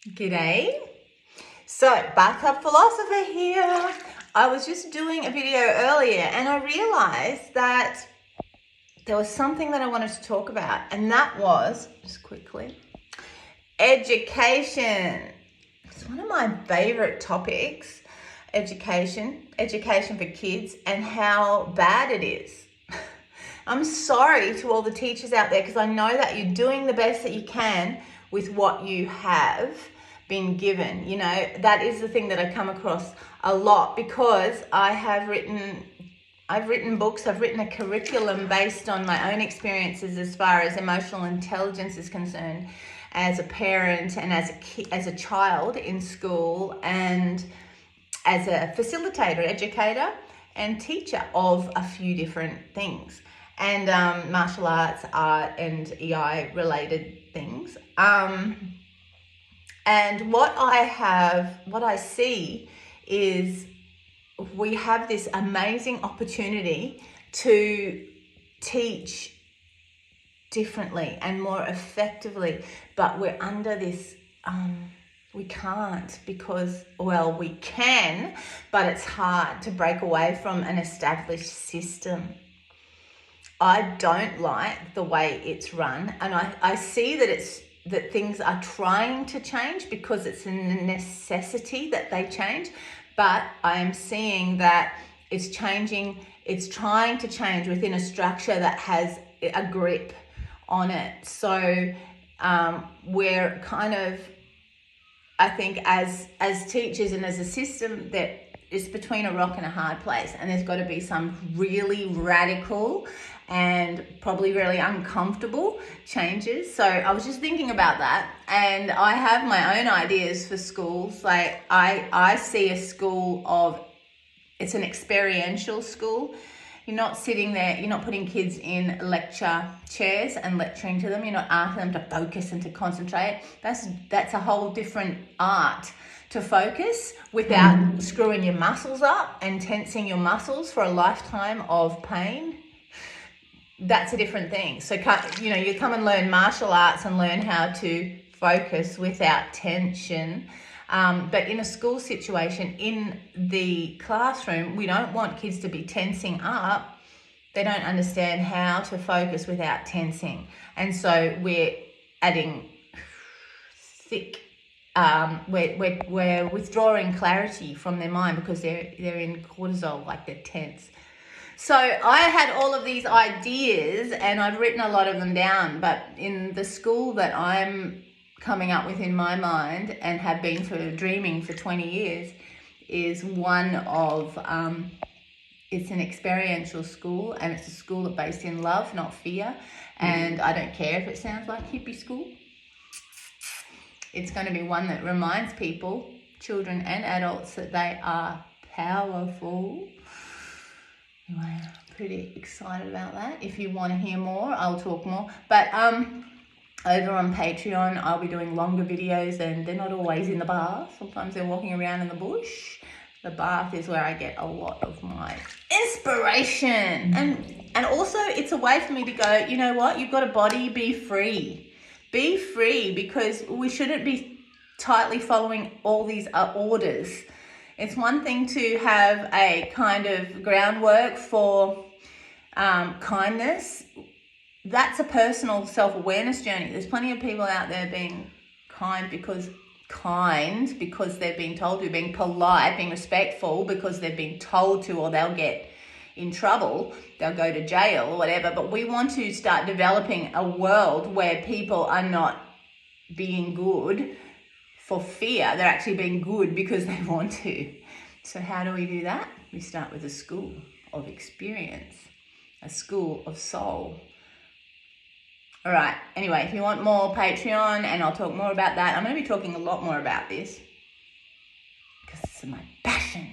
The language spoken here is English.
G'day. So, Bathtub philosopher here. I was just doing a video earlier and I realized that there was something that I wanted to talk about, and that was, just quickly, education. It's one of my favorite topics, education for kids and how bad it is. I'm sorry to all the teachers out there because I know that you're doing the best that you can with what you have been given. You know, that is the thing that I come across a lot because I've written books, I've written a curriculum based on my own experiences as far as emotional intelligence is concerned, as a parent and as a child in school, and as a facilitator, educator, and teacher of a few different things, and martial arts, art, and EI related things. And what I see is we have this amazing opportunity to teach differently and more effectively, but we're under this, we can't because, well, we can, but it's hard to break away from an established system. I don't like the way it's run, and I see that things are trying to change because it's a necessity that they change, but I am seeing that it's changing, it's trying to change within a structure that has a grip on it. So we're kind of, I think as teachers and as a system, that it's between a rock and a hard place, and there's got to be some really radical and probably really uncomfortable changes. So I was just thinking about that, and I have my own ideas for schools. Like I see a school of, it's an experiential school. You're not sitting there, you're not putting kids in lecture chairs and lecturing to them. You're not asking them to focus and to concentrate. That's a whole different art, to focus without screwing your muscles up and tensing your muscles for a lifetime of pain. That's a different thing. So, you come and learn martial arts and learn how to focus without tension. But in a school situation, in the classroom, we don't want kids to be tensing up. They don't understand how to focus without tensing. And so we're adding thick, we're withdrawing clarity from their mind because they're in cortisol, like they're tense. So I had all of these ideas and I've written a lot of them down, but in the school that I'm coming up with in my mind and have been dreaming for 20 years is one of, it's an experiential school, and it's a school that's based in love, not fear. And I don't care if it sounds like hippie school. It's going to be one that reminds people, children and adults, that they are powerful. I'm pretty excited about that. If you want to hear more, I'll talk more. But over on Patreon, I'll be doing longer videos, and they're not always in the bath. Sometimes they're walking around in the bush. The bath is where I get a lot of my inspiration. And also, it's a way for me to go, you know what? You've got a body, be free. Be free, because we shouldn't be tightly following all these orders. It's one thing to have a kind of groundwork for kindness. That's a personal self-awareness journey. There's plenty of people out there being kind because they've been told to, being polite, being respectful because they've been told to, or they'll get in trouble, they'll go to jail or whatever. But we want to start developing a world where people are not being good for fear. They're actually being good because they want to. So how do we do that? We start with a school of experience, a school of soul. All right. Anyway, if you want more, Patreon, and I'll talk more about that. I'm going to be talking a lot more about this because it's my passion.